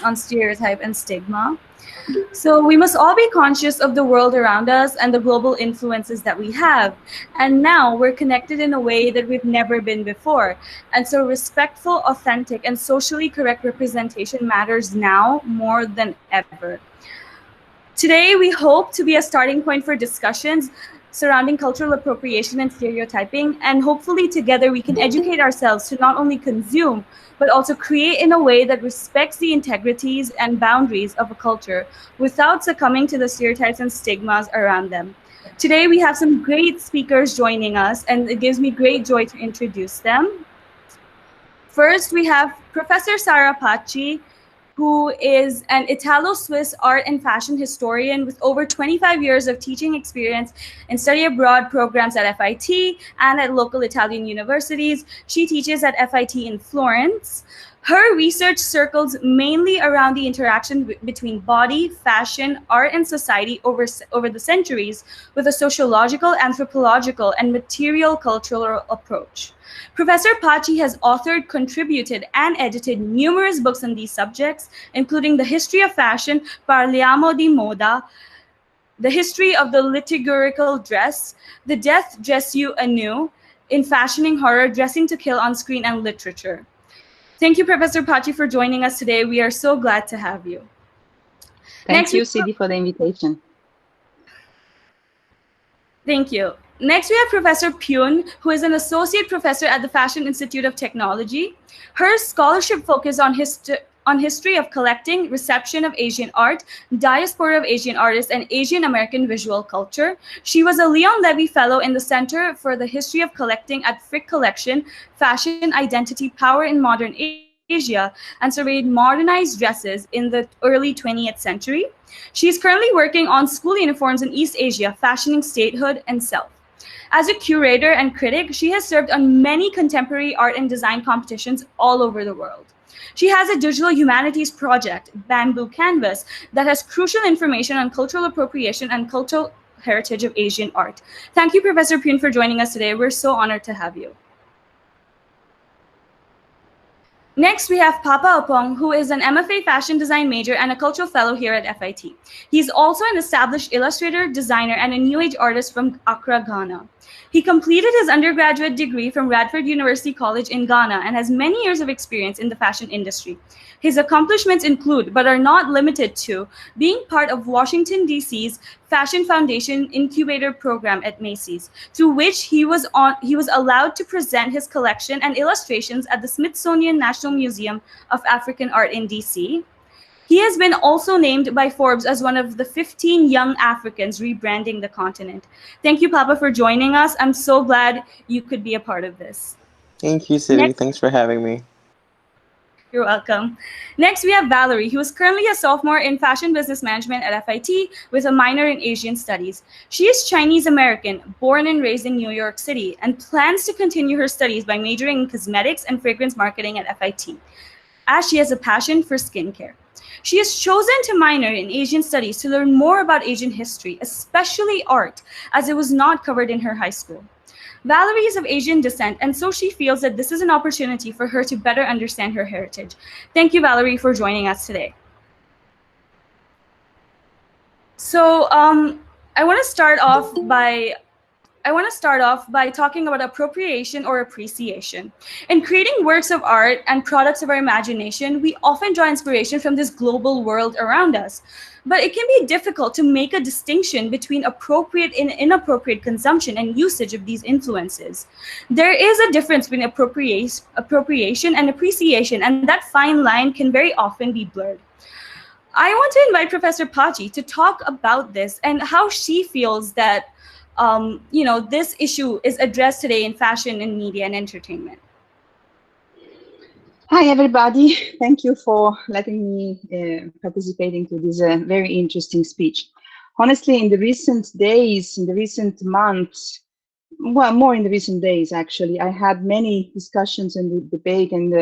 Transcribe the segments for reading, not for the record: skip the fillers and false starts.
on stereotype and stigma. So we must all be conscious of the world around us and the global influences that we have. And now we're connected in a way that we've never been before. And so respectful, authentic, and socially correct representation matters now more than ever. Today, we hope to be a starting point for discussions surrounding cultural appropriation and stereotyping, and hopefully together we can educate ourselves to not only consume, but also create in a way that respects the integrities and boundaries of a culture without succumbing to the stereotypes and stigmas around them. Today, we have some great speakers joining us, and it gives me great joy to introduce them. First, we have Professor Sara Pacci, who is an Italo-Swiss art and fashion historian with over 25 years of teaching experience in study abroad programs at FIT and at local Italian universities. She teaches at FIT in Florence. Her research circles mainly around the interaction between body, fashion, art, and society over the centuries with a sociological, anthropological, and material cultural approach. Professor Pacci has authored, contributed, and edited numerous books on these subjects, including The History of Fashion, Parliamo di Moda, The History of the Liturgical Dress, The Death Dress You Anew, In Fashioning Horror, Dressing to Kill on Screen, and Literature. Thank you, Professor Pacci, for joining us today. We are so glad to have you. Thank you, Sidi, for the invitation. Thank you. Next, we have Professor Pyun, who is an associate professor at the Fashion Institute of Technology. Her scholarship focuses on history of collecting, reception of Asian art, diaspora of Asian artists, and Asian American visual culture. She was a Leon Levy Fellow in the Center for the History of Collecting at Frick Collection, Fashion, Identity, Power in Modern Asia, and surveyed modernized dresses in the early 20th century. She is currently working on school uniforms in East Asia, fashioning statehood and self. As a curator and critic, she has served on many contemporary art and design competitions all over the world. She has a digital humanities project, Bamboo Canvas, that has crucial information on cultural appropriation and cultural heritage of Asian art. Thank you, Professor Pyun, for joining us today. We're so honored to have you. Next, we have Papa Apong, who is an MFA fashion design major and a cultural fellow here at FIT. He's also an established illustrator, designer, and a new age artist from Accra, Ghana. He completed his undergraduate degree from Radford University College in Ghana and has many years of experience in the fashion industry. His accomplishments include, but are not limited to, being part of Washington, D.C.'s Fashion Foundation Incubator Program at Macy's, through which he was allowed to present his collection and illustrations at the Smithsonian National Museum of African Art in D.C. He has been also named by Forbes as one of the 15 young Africans rebranding the continent. Thank you, Papa, for joining us. I'm so glad you could be a part of this. Thank you, Sidi. Thanks for having me. You're welcome. Next, we have Valerie, who is currently a sophomore in fashion business management at FIT with a minor in Asian studies. She is Chinese American, born and raised in New York City, and plans to continue her studies by majoring in cosmetics and fragrance marketing at FIT, as she has a passion for skincare. She has chosen to minor in Asian studies to learn more about Asian history, especially art, as it was not covered in her high school. Valerie is of Asian descent, and so she feels that this is an opportunity for her to better understand her heritage. Thank you, Valerie, for joining us today. So I want to start off by talking about appropriation or appreciation. In creating works of art and products of our imagination, we often draw inspiration from this global world around us. But it can be difficult to make a distinction between appropriate and inappropriate consumption and usage of these influences. There is a difference between appropriation and appreciation, and that fine line can very often be blurred. I want to invite Professor Pacci to talk about this and how she feels that this issue is addressed today in fashion and media and entertainment. Hi, everybody. Thank you for letting me participating to this very interesting speech. Honestly, in the recent days, in the recent months, well, more in the recent days, actually, I had many discussions and the debate and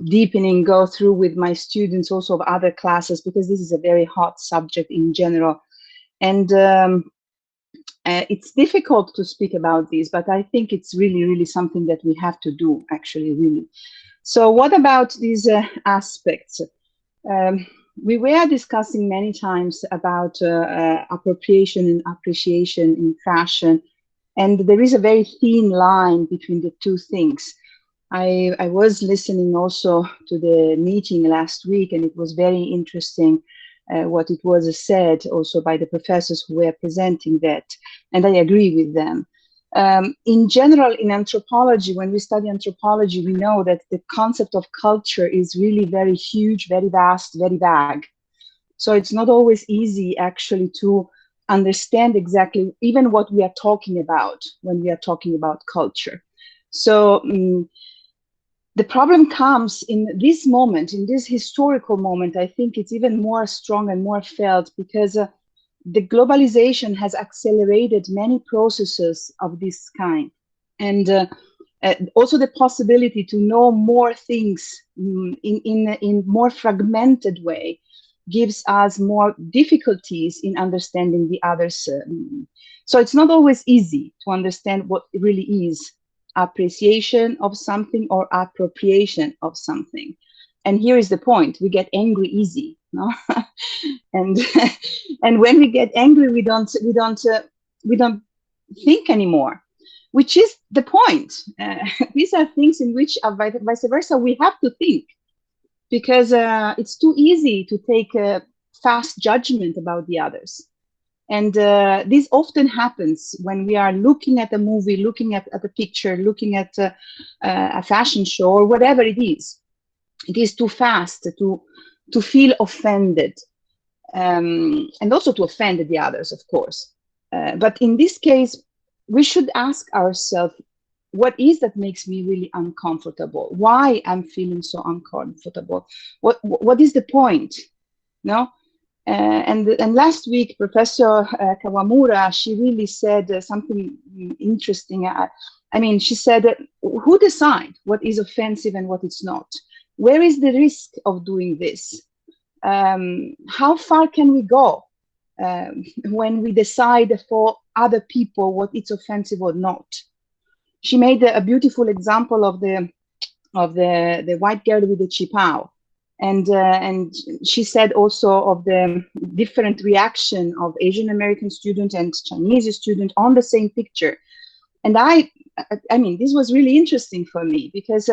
deepening go through with my students also of other classes, because this is a very hot subject in general. And it's difficult to speak about this, but I think it's really, really something that we have to do, actually, really. So what about these aspects? Um, we were discussing many times about appropriation and appreciation in fashion, and there is a very thin line between the two things. I was listening also to the meeting last week, and it was very interesting what it was said also by the professors who were presenting that, and I agree with them. In general, in anthropology, when we study anthropology, we know that the concept of culture is really very huge, very vast, very vague. So it's not always easy actually to understand exactly even what we are talking about when we are talking about culture. So the problem comes in this moment, in this historical moment. I think it's even more strong and more felt because the globalization has accelerated many processes of this kind. And also the possibility to know more things in more fragmented way gives us more difficulties in understanding the others. So it's not always easy to understand what it really is appreciation of something or appropriation of something. And here is the point: we get angry easy, no? and and when we get angry, we don't think anymore, which is the point. These are things in which, vice versa, we have to think, because it's too easy to take a fast judgment about the others. And this often happens when we are looking at a movie, looking at a picture, looking at a fashion show, or whatever it is. It is too fast to feel offended, and also to offend the others, of course. But in this case, we should ask ourselves, what is that makes me really uncomfortable? Why I'm feeling so uncomfortable? What is the point? No? And last week, Professor Kawamura, she really said something interesting. I mean, she said, who decide what is offensive and what is not? Where is the risk of doing this? How far can we go when we decide for other people what is offensive or not? She made a beautiful example of the white girl with the chipao. And she said also of the different reaction of Asian American student and Chinese student on the same picture. And I mean, this was really interesting for me, because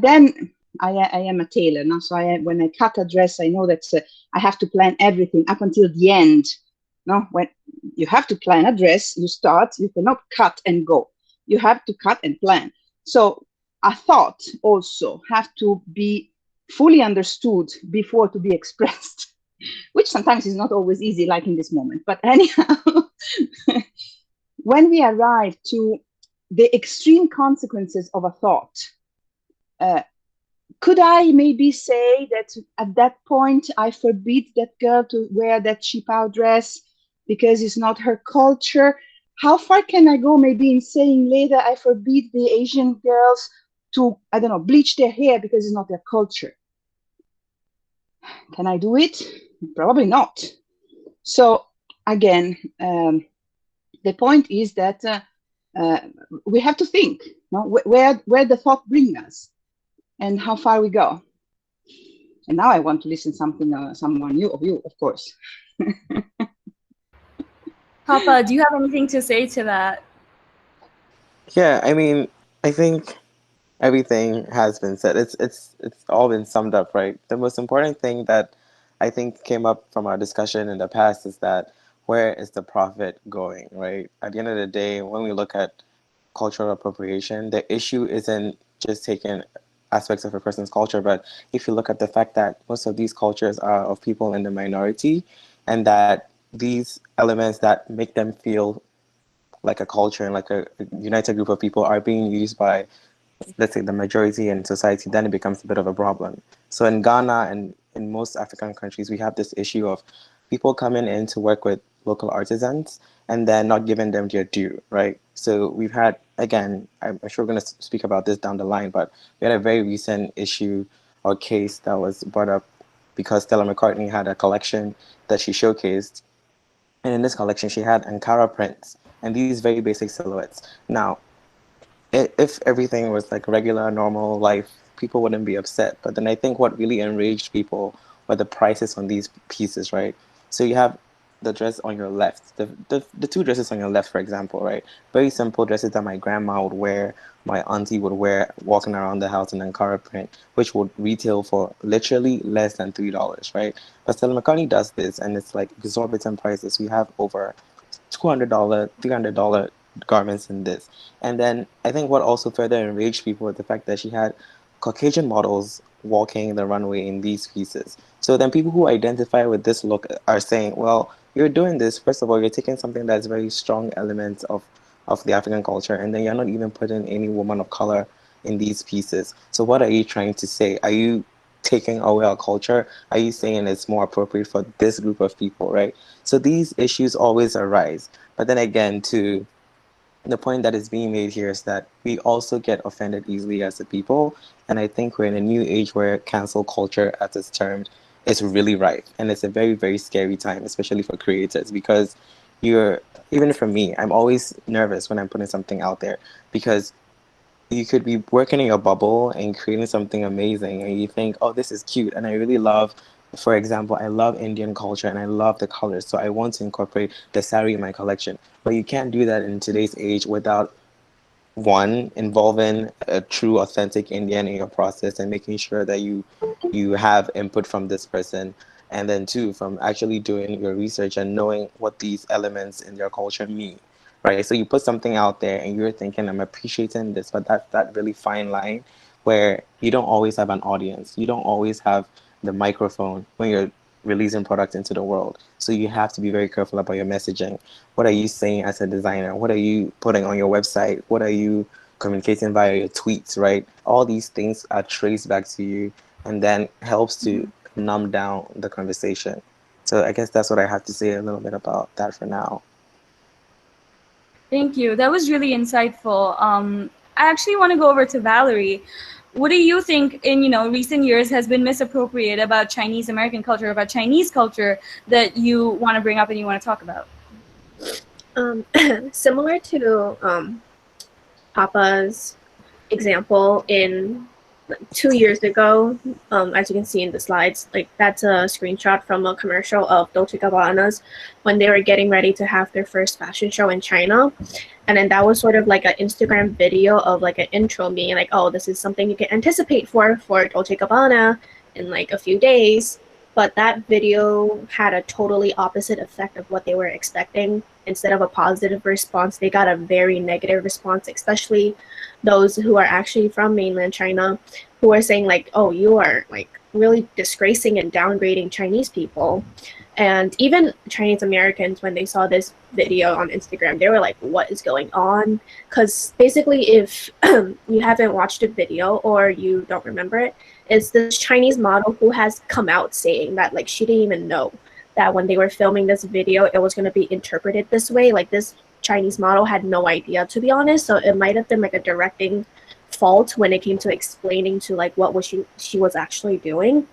then I am a tailor now. So when I cut a dress, I know that I have to plan everything up until the end. No, when you have to plan a dress, you start, you cannot cut and go. You have to cut and plan. So a thought also have to be fully understood before to be expressed, which sometimes is not always easy, like in this moment. But anyhow, when we arrive to the extreme consequences of a thought, could I maybe say that at that point I forbid that girl to wear that chipao dress because it's not her culture? How far can I go maybe in saying later I forbid the Asian girls to, I don't know, bleach their hair because it's not their culture? Can I do it? Probably not. So again, the point is that we have to think, no? where the thought brings us and how far we go. And now I want to listen someone of you, of course. Papa, do you have anything to say to that? Yeah, I mean, I think everything has been said. It's all been summed up, right? The most important thing that I think came up from our discussion in the past is that where is the profit going, right? At the end of the day, when we look at cultural appropriation, the issue isn't just taking aspects of a person's culture, but if you look at the fact that most of these cultures are of people in the minority, and that these elements that make them feel like a culture and like a united group of people are being used by, let's say, the majority in society, then it becomes a bit of a problem. So in Ghana and in most African countries, we have this issue of people coming in to work with local artisans and then not giving them their due, right? So we've had, again, I'm sure we're going to speak about this down the line, but we had a very recent issue or case that was brought up because Stella McCartney had a collection that she showcased. And in this collection, she had Ankara prints and these very basic silhouettes. Now, if everything was like regular, normal life people wouldn't be upset. But then I think what really enraged people were the prices on these pieces, right? So you have the dress on your left, the two dresses on your left, for example, right? Very simple dresses that my grandma would wear, my auntie would wear walking around the house in Ankara print, which would retail for literally less than $3, right? But Stella McCartney does this, and it's like exorbitant prices. We have over $200, $300 garments in this. And then I think what also further enraged people was the fact that she had Caucasian models walking the runway in these pieces. So then people who identify with this look are saying, well, you're doing this, first of all, you're taking something that's very strong elements of the African culture, and then you're not even putting any woman of color in these pieces. So what are you trying to say? Are you taking away our culture? Are you saying it's more appropriate for this group of people, right? So these issues always arise. But then again, to the point that is being made here is that we also get offended easily as a people. And I think we're in a new age where cancel culture, as it's termed, is really rife. And it's a very, very scary time, especially for creators, because you're, even for me, I'm always nervous when I'm putting something out there because you could be working in your bubble and creating something amazing and you think, oh, this is cute. And I really love, for example, I love Indian culture and I love the colors. So I want to incorporate the sari in my collection. But you can't do that in today's age without one, involving a true authentic Indian in your process and making sure that you have input from this person, and then two, from actually doing your research and knowing what these elements in their culture mean, right? So you put something out there and you're thinking, I'm appreciating this, but that's that really fine line where you don't always have an audience, you don't always have the microphone when you're releasing products into the world. So you have to be very careful about your messaging. What are you saying as a designer? What are you putting on your website? What are you communicating via your tweets, right? All these things are traced back to you and then helps to numb down the conversation. So I guess that's what I have to say a little bit about that for now. Thank you. That was really insightful. I actually want to go over to Valerie. What do you think in recent years has been misappropriated about Chinese American culture, about Chinese culture that you want to bring up and you want to talk about? Similar to Papa's example in 2 years ago, as you can see in the slides, like that's a screenshot from a commercial of Dolce & Gabbana's when they were getting ready to have their first fashion show in China. And then that was sort of like an Instagram video of like an intro being like, oh, this is something you can anticipate for Dolce & Gabbana in like a few days. But that video had a totally opposite effect of what they were expecting. Instead of a positive response, they got a very negative response, especially those who are actually from mainland China, who are saying like, oh, you are like really disgracing and downgrading Chinese people. And even Chinese Americans, when they saw this video on Instagram, they were like, what is going on? Because basically, if you haven't watched a video or you don't remember it, it's this Chinese model who has come out saying that like she didn't even know that when they were filming this video, it was going to be interpreted this way. Like this Chinese model had no idea, to be honest. So it might have been like a directing fault when it came to explaining to like what was she was actually doing.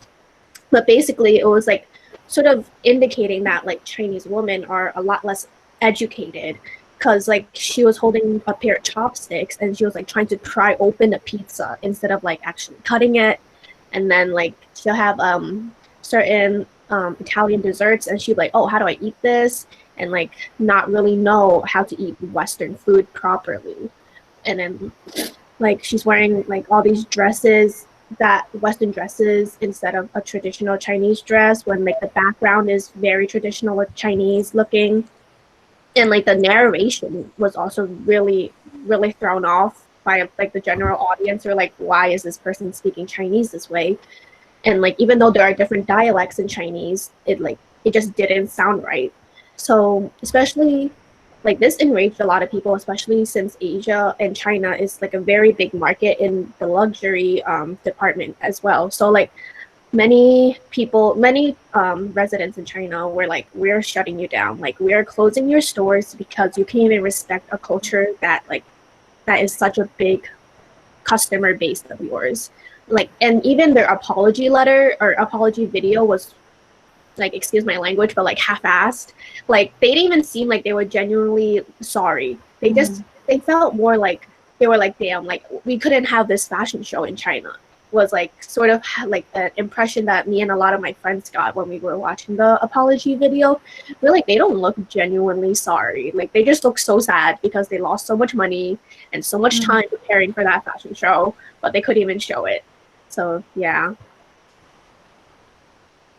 But basically, it was like sort of indicating that like Chinese women are a lot less educated, because like she was holding a pair of chopsticks and she was like trying to pry open a pizza instead of like actually cutting it. And then like she'll have certain Italian desserts and she'd be like, oh, how do I eat this? And like not really know how to eat Western food properly. And then like she's wearing like all these dresses, that Western dresses, instead of a traditional Chinese dress, when like the background is very traditional with Chinese looking. And like the narration was also really, really thrown off by like the general audience, or like, why is this person speaking Chinese this way? And like even though there are different dialects in Chinese, it just didn't sound right. So especially like this enraged a lot of people, especially since Asia and China is like a very big market in the luxury department as well. So like many people, many residents in China were like, we're shutting you down. Like we're closing your stores because you can't even respect a culture that is such a big customer base of yours. Like, and even their apology letter or apology video was like, excuse my language, but like half-assed. Like they didn't even seem like they were genuinely sorry. They just they felt more like they were like, damn, like we couldn't have this fashion show in China. was like sort of like the impression that me and a lot of my friends got when we were watching the apology video. We're like, they don't look genuinely sorry. Like they just look so sad because they lost so much money and so much time preparing for that fashion show, but they couldn't even show it. So yeah.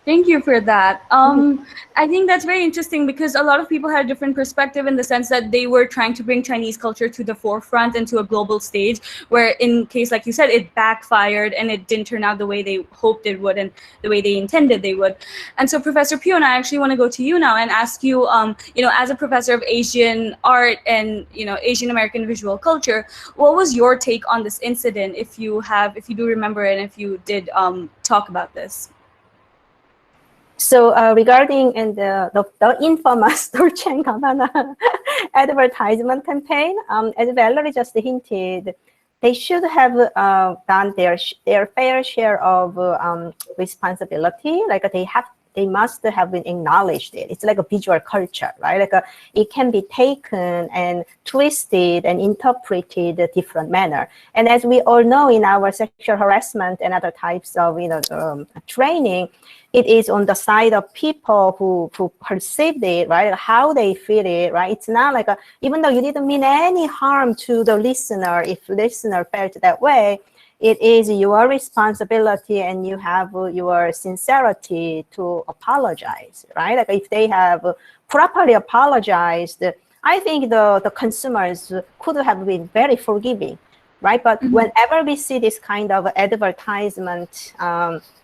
Thank you for that. I think that's very interesting because a lot of people had a different perspective in the sense that they were trying to bring Chinese culture to the forefront and to a global stage, where in case, like you said, it backfired and it didn't turn out the way they hoped it would and the way they intended they would. And so Professor Pugh, and I actually want to go to you now and ask you, as a professor of Asian art and, Asian American visual culture, what was your take on this incident, if you do remember it and if you did talk about this? So regarding the infamous Dolce & Gabbana advertisement campaign, as Valerie just hinted, they should have done their fair share of responsibility. Like they must have been acknowledged it. It's like a visual culture, right? Like it can be taken and twisted and interpreted a different manner. And as we all know, in our sexual harassment and other types of training, it is on the side of people who perceived it, right? How they feel it, right? It's not like even though you didn't mean any harm to the listener, if listener felt that way, it is your responsibility and you have your sincerity to apologize, right? Like if they have properly apologized, I think the consumers could have been very forgiving, right? But whenever we see this kind of advertisement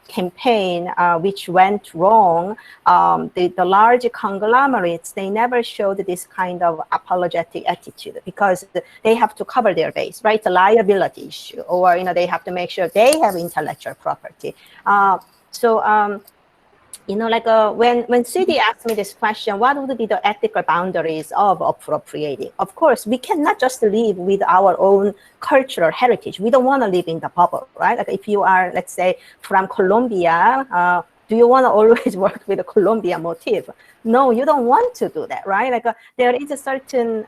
campaign which went wrong, the large conglomerates, they never showed this kind of apologetic attitude because they have to cover their base, right? It's a liability issue, or they have to make sure they have intellectual property. When CD asked me this question, what would be the ethical boundaries of appropriating? Of course, we cannot just live with our own cultural heritage. We don't want to live in the bubble, right? Like if you are, let's say, from Colombia, do you want to always work with a Colombia motif? No, you don't want to do that, right? Like there is a certain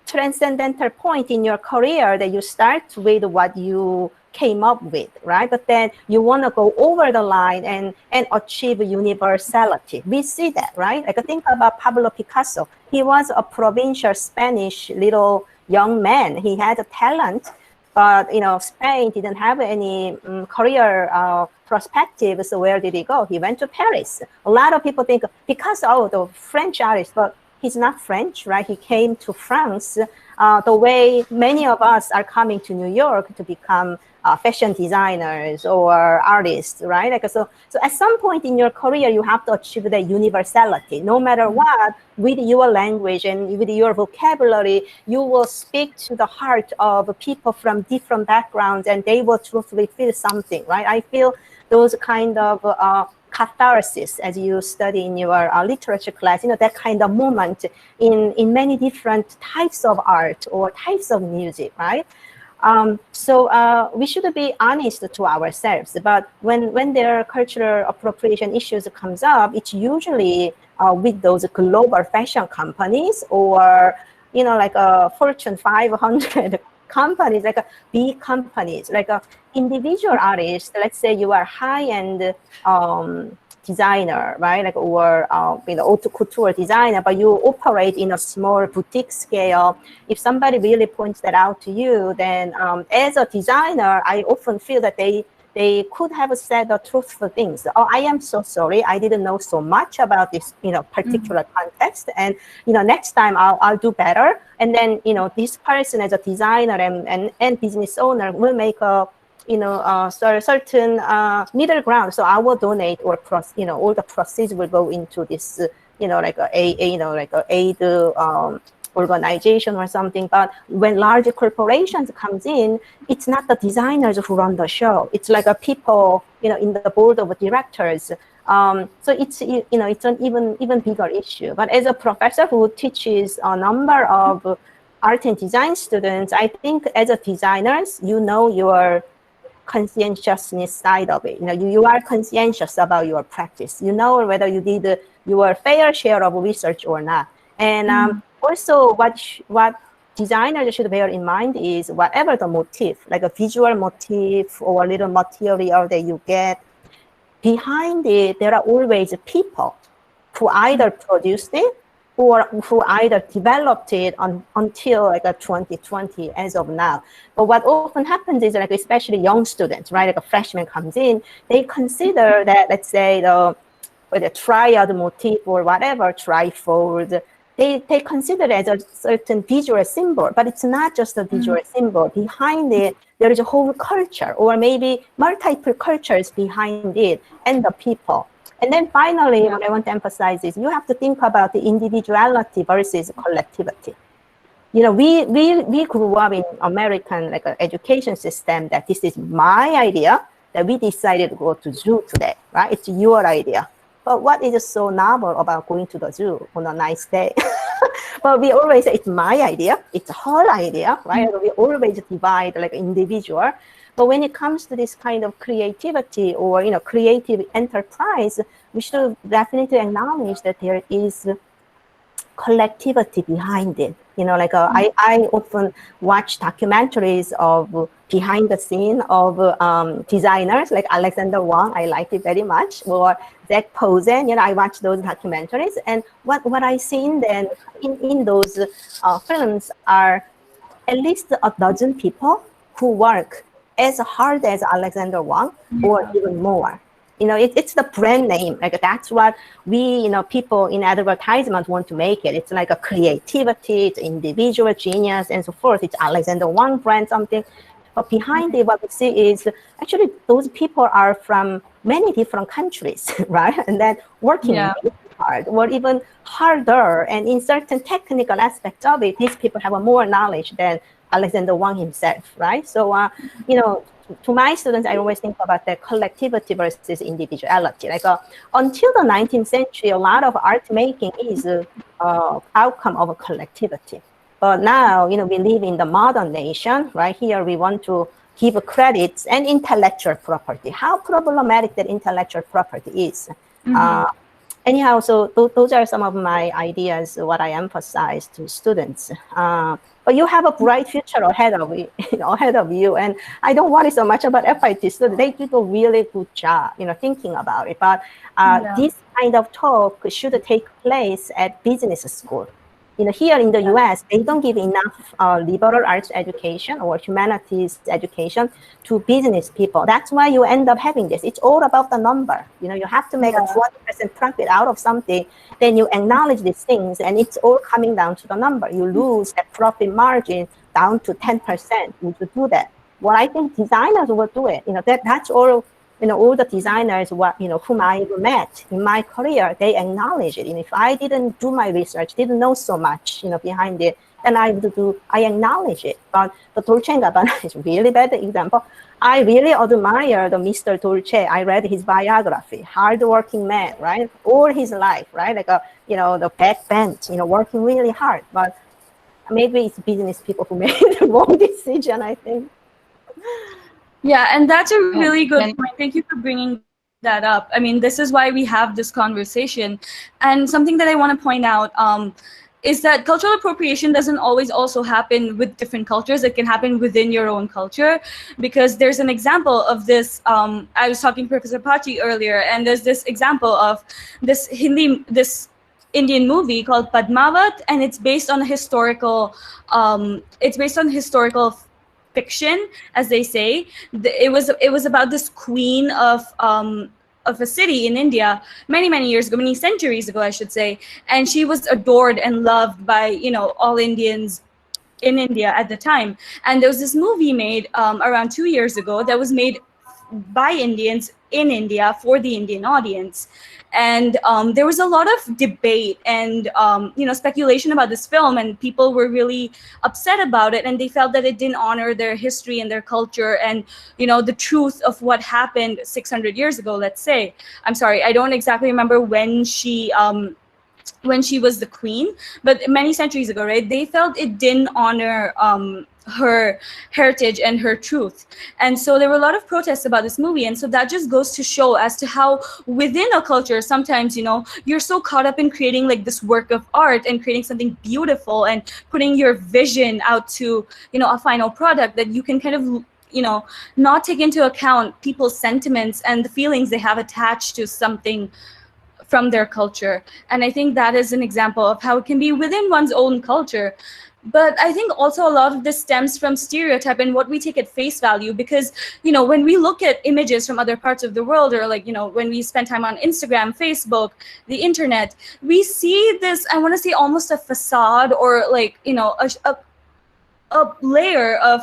transcendental point in your career that you start with what you came up with, right? But then you want to go over the line and achieve universality. We see that, right? Like think about Pablo Picasso. He was a provincial Spanish little young man. He had a talent, but Spain didn't have any career perspective. So where did he go? He went to Paris. A lot of people think Picasso, the French artist, but he's not French, right? He came to France the way many of us are coming to New York to become fashion designers or artists, right? Like so at some point in your career, you have to achieve the universality. No matter what, with your language and with your vocabulary, you will speak to the heart of people from different backgrounds, and they will truthfully feel something, right? I feel those kind of catharsis, as you study in your literature class, that kind of moment in many different types of art or types of music, right? So we should be honest to ourselves. But when there are cultural appropriation issues comes up, it's usually with those global fashion companies or like a Fortune 500 companies, like big companies, like individual artists. Let's say you are high-end designer, right? Like or haute couture designer, but you operate in a small boutique scale. If somebody really points that out to you, then as a designer, I often feel that they could have said the truthful things. Oh, I am so sorry. I didn't know so much about this, particular context. And, next time I'll do better. And then, this person as a designer and business owner will make a, certain middle ground. So I will donate or all the proceeds will go into this, like a aid organization or something. But when large corporations comes in, it's not the designers who run the show. It's like a people, in the board of directors. So it's, it's an even bigger issue. But as a professor who teaches a number of art and design students, I think as a designers, your conscientiousness side of it. You are conscientious about your practice. Whether you did your fair share of research or not. And also what designers should bear in mind is whatever the motif, like a visual motif or a little material that you get, behind it, there are always people who either produced it or who either developed it until like a 2020 as of now. But what often happens is, like, especially young students, right? Like a freshman comes in, they consider that, let's say, the triad motif or whatever, trifold, they consider it as a certain visual symbol, but it's not just a visual symbol. Behind it, there is a whole culture, or maybe multiple cultures behind it, and the people. And then finally, what I want to emphasize is you have to think about the individuality versus collectivity. You know, we grew up in American like education system that this is my idea, that we decided to go to zoo today, right? It's your idea. But what is so novel about going to the zoo on a nice day? But we always say it's my idea, it's her idea, right? We always divide like individual. But when it comes to this kind of creativity or, you know, creative enterprise, we should definitely acknowledge that there is collectivity behind it. You know, like I often watch documentaries of behind the scene of designers like Alexander Wang. I like it very much. Or Zach Posen. You know, I watch those documentaries, and what I see in those films are at least a dozen people who work as hard as Alexander Wang, or even more. You know, it's the brand name. Like that's what we, you know, people in advertisement want to make it. It's like a creativity, it's individual genius, and so forth. It's Alexander Wang brand something. But behind it, what we see is actually those people are from many different countries, right? And then working really hard, or even harder. And in certain technical aspects of it, these people have more knowledge than Alexander Wang himself, right? So, you know, to my students, I always think about the collectivity versus individuality. Like until the 19th century, a lot of art making is outcome of a collectivity. But now, you know, we live in the modern nation, right? Here we want to give credits and intellectual property. How problematic that intellectual property is. Anyhow, so those are some of my ideas, what I emphasize to students. But you have a bright future ahead of you, and I don't worry so much about FIT students. They do a really good job, you know, thinking about it. But this kind of talk should take place at business school. You know, here in the US, they don't give enough liberal arts education or humanities education to business people. That's why you end up having this. It's all about the number. You know, you have to make a 20% profit out of something, then you acknowledge these things, and it's all coming down to the number. You lose that profit margin down to 10% if you do that. Well, I think designers will do it. You know, that's all. You know, all the designers, whom I met in my career, they acknowledge it. And if I didn't do my research, didn't know so much, you know, behind it, then I acknowledge it. But the Dolce & Gabbana is a really bad example. I really admire the Mr. Dolce. I read his biography, hardworking man, right? All his life, right? Like you know, the backbench, you know, working really hard. But maybe it's business people who made the wrong decision, I think. Yeah, and that's a really good point. Thank you for bringing that up. I mean, this is why we have this conversation. And something that I want to point out is that cultural appropriation doesn't always also happen with different cultures. It can happen within your own culture, because there's an example of this. I was talking to Professor Pachi earlier, and there's this example of this Indian movie called Padmavat, and it's based on a historical. Fiction, as they say. It was about this queen of a city in India many years ago, many centuries ago, I should say, and she was adored and loved by, you know, all Indians in India at the time. And there was this movie made around 2 years ago that was made by Indians in India for the Indian audience. And there was a lot of debate and you know, speculation about this film, and people were really upset about it, and they felt that it didn't honor their history and their culture and, you know, the truth of what happened 600 years ago, let's say. I'm sorry, I don't exactly remember when she was the queen, but many centuries ago, right? They felt it didn't honor her heritage and her truth. And so there were a lot of protests about this movie, and so that just goes to show as to how within a culture sometimes, you know, you're so caught up in creating like this work of art and creating something beautiful and putting your vision out to, you know, a final product, that you can kind of, you know, not take into account people's sentiments and the feelings they have attached to something from their culture. And I think that is an example of how it can be within one's own culture. But I think also a lot of this stems from stereotype and what we take at face value, because, you know, when we look at images from other parts of the world, or like, you know, when we spend time on Instagram, Facebook, the internet, we see this, I want to say almost a facade, or like, you know, a layer of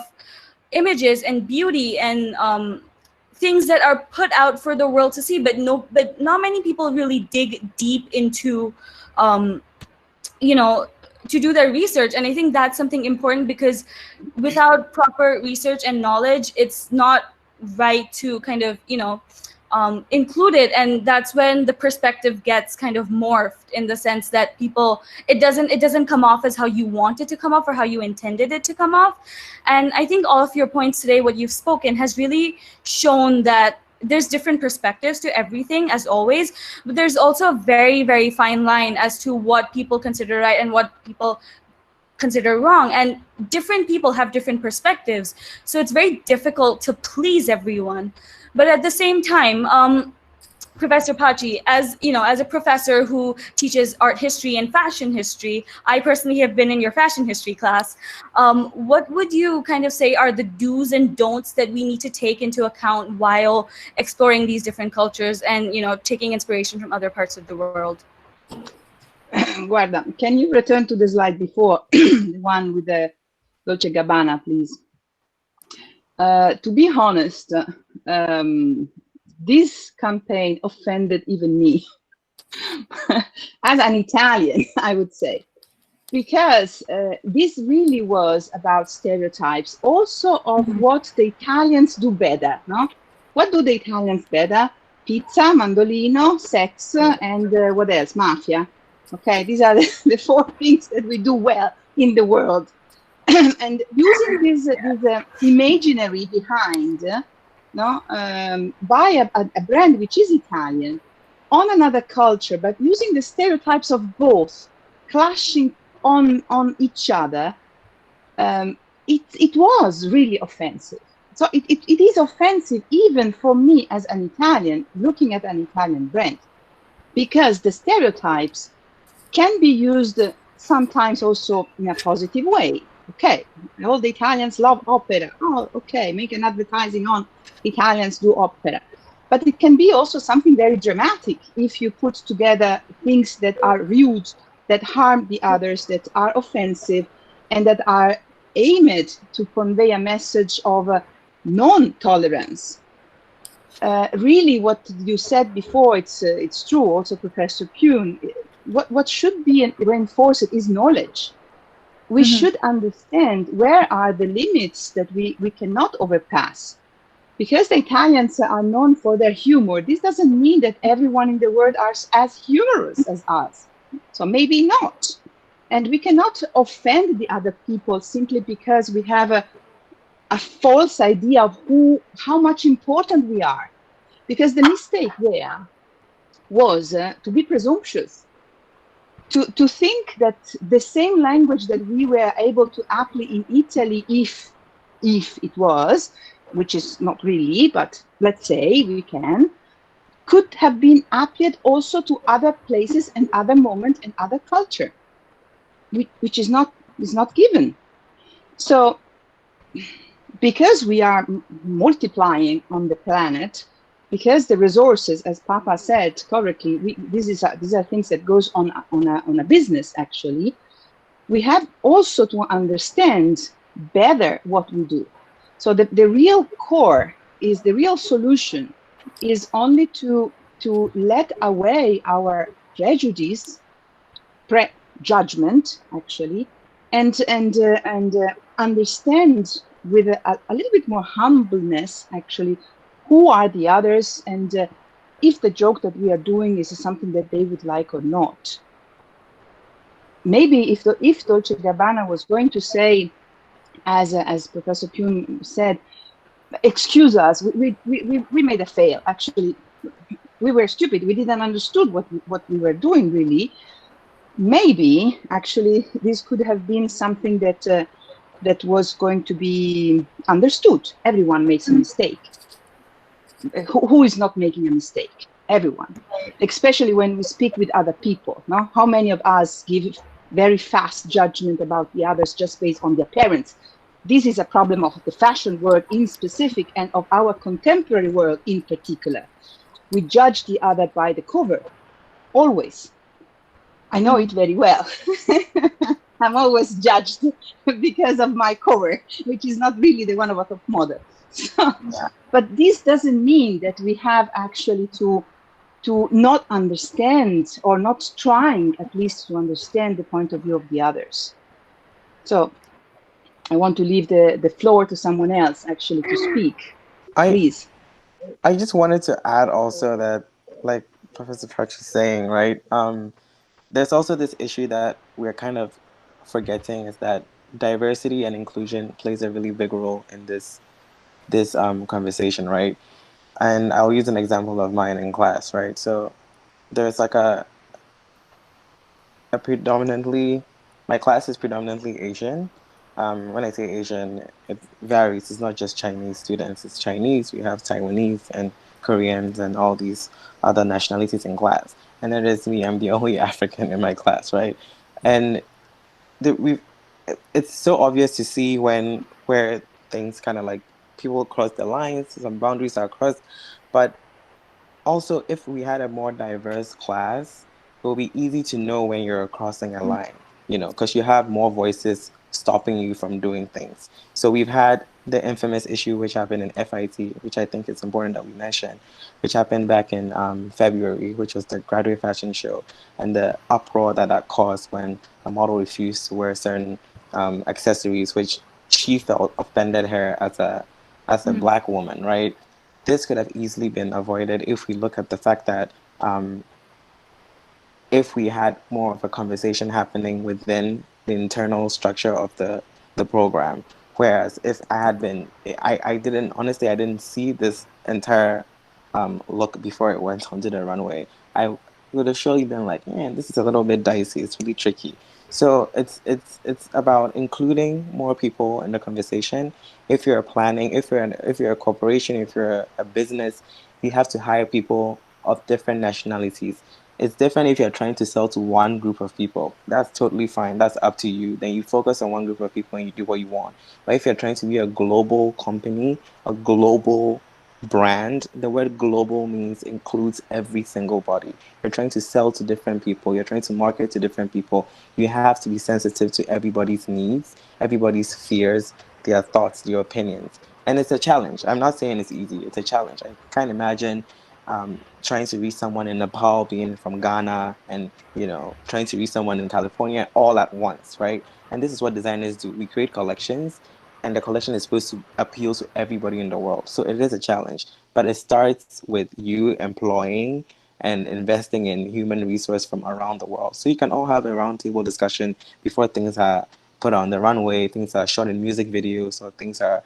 images and beauty and things that are put out for the world to see, but not many people really dig deep into, you know, to do their research. And I think that's something important, because without proper research and knowledge, it's not right to kind of, you know, include it. And that's when the perspective gets kind of morphed, in the sense that people, it doesn't come off as how you want it to come off or how you intended it to come off. And I think all of your points today, what you've spoken, has really shown that there's different perspectives to everything, as always, but there's also a very, very fine line as to what people consider right and what people consider wrong. And different people have different perspectives, so it's very difficult to please everyone. But at the same time, Professor Pachi, as you know, as a professor who teaches art history and fashion history, I personally have been in your fashion history class. What would you kind of say are the do's and don'ts that we need to take into account while exploring these different cultures and, you know, taking inspiration from other parts of the world? Guarda, can you return to the slide before, the one with the Dolce Gabbana, please? To be honest, this campaign offended even me as an Italian, I would say, because this really was about stereotypes, also of what the Italians do better, no? What do the Italians better? Pizza, mandolino, sex, and what else? Mafia. Okay, these are the four things that we do well in the world. And using this imaginary behind, no, by a brand which is Italian on another culture, but using the stereotypes of both clashing on each other, it was really offensive. So it is offensive even for me as an Italian, looking at an Italian brand, because the stereotypes can be used sometimes also in a positive way. Okay, all the Italians love opera. Oh, okay, make an advertising on Italians do opera. But it can be also something very dramatic if you put together things that are rude, that harm the others, that are offensive, and that are aimed to convey a message of non-tolerance. Really, what you said before, it's true, also Professor Kuhn. What should be reinforced is knowledge. We should understand where are the limits that we cannot overpass. Because the Italians are known for their humor, this doesn't mean that everyone in the world are as humorous as us. So maybe not. And we cannot offend the other people simply because we have a false idea of how much important we are. Because the mistake there was to be presumptuous. To think that the same language that we were able to apply in Italy, if it was, which is not really, but let's say we can, could have been applied also to other places and other moments and other culture, which is not given. So, because we are multiplying on the planet, because the resources, as Papa said correctly, these are things that goes on a business actually. We have also to understand better what we do. So the real core is the real solution is only to let away our prejudice, judgment actually, and understand with a little bit more humbleness actually who are the others, and if the joke that we are doing is something that they would like or not. Maybe if Dolce & Gabbana was going to say as Professor Kuhn said, excuse us, we made a fail. Actually, we were stupid. We didn't understood what we were doing really. Maybe actually this could have been something that that was going to be understood. Everyone makes a mistake. Who is not making a mistake? Everyone, especially when we speak with other people. No? How many of us give very fast judgment about the others just based on their appearance? This is a problem of the fashion world in specific and of our contemporary world in particular. We judge the other by the cover, always. I know it very well. I'm always judged because of my cover, which is not really the one of a top model. So, but this doesn't mean that we have actually to not understand, or not trying at least to understand the point of view of the others. So I want to leave the floor to someone else actually to speak. Please. I just wanted to add also that, like Professor Trutch is saying, right? There's also this issue that we're kind of forgetting, is that diversity and inclusion plays a really big role in this conversation, right? And I'll use an example of mine in class, right? So there's like a predominantly, my class is predominantly Asian. When I say Asian, it varies. It's not just Chinese students. It's Chinese. We have Taiwanese and Koreans and all these other nationalities in class. And then there's me. I'm the only African in my class, right? And it's so obvious to see where things kind of like people cross the lines, some boundaries are crossed. But also, if we had a more diverse class, it will be easy to know when you're crossing a line, because you have more voices stopping you from doing things. So we've had the infamous issue which happened in FIT, which I think it's important that we mention, which happened back in February, which was the graduate fashion show, and the uproar that caused when a model refused to wear certain accessories, which she felt offended her as a black woman, right? This could have easily been avoided if we look at the fact that if we had more of a conversation happening within the internal structure of the program. Whereas if I had been, I didn't, honestly, I didn't see this entire look before it went onto the runway. I would have surely been like, man, this is a little bit dicey. It's really tricky. So it's about including more people in the conversation. If you're planning, if you're a corporation, if you're a business, you have to hire people of different nationalities. It's different if you're trying to sell to one group of people. That's totally fine. That's up to you. Then you focus on one group of people and you do what you want. But if you're trying to be a global company, a global brand, the word global means includes every single body. You're trying to sell to different people. You're trying to market to different people. You have to be sensitive to everybody's needs, everybody's fears, their thoughts, their opinions. And it's a challenge. I'm not saying it's easy. It's a challenge. I can't imagine trying to reach someone in Nepal, being from Ghana, and trying to reach someone in California all at once, right? And this is what designers do. We create collections, and the collection is supposed to appeal to everybody in the world. So it is a challenge, but it starts with you employing and investing in human resource from around the world. So you can all have a roundtable discussion before things are put on the runway, things are shot in music videos, or things are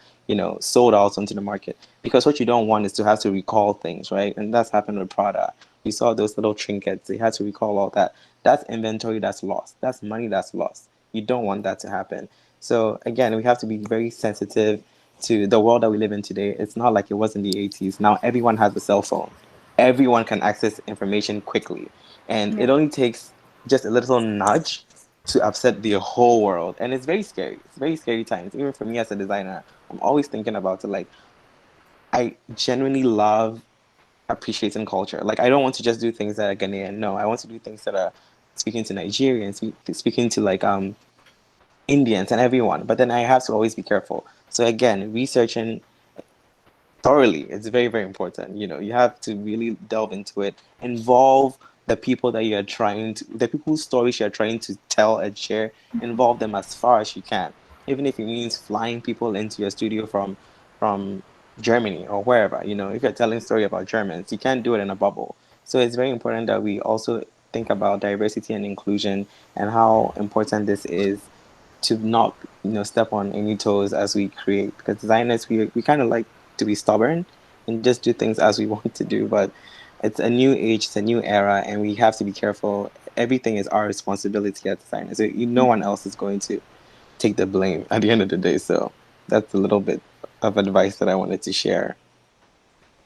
sold out onto the market. Because what you don't want is to have to recall things, right? And that's happened with Prada. You saw those little trinkets, they had to recall all that. That's inventory that's lost. That's money that's lost. You don't want that to happen. So again, we have to be very sensitive to the world that we live in today. It's not like it was in the 80s. Now everyone has a cell phone. Everyone can access information quickly. And it only takes just a little nudge to upset the whole world. And it's very scary. It's very scary times. Even for me as a designer, I'm always thinking about it. Like, I genuinely love appreciating culture. Like, I don't want to just do things that are Ghanaian. No, I want to do things that are speaking to Nigerians, speaking to like Indians and everyone. But then I have to always be careful. So again, researching thoroughly, it's very, very important. You have to really delve into it, involve the people that you're trying to, the people's stories you're trying to tell and share, involve them as far as you can, even if it means flying people into your studio from Germany or wherever. If you're telling a story about Germans, you can't do it in a bubble. So it's very important that we also think about diversity and inclusion and how important this is to not step on any toes as we create, because designers, we kind of like to be stubborn and just do things as we want to do. But it's a new age, it's a new era, and we have to be careful. Everything is our responsibility as designers. So no one else is going to take the blame at the end of the day. So that's a little bit of advice that I wanted to share.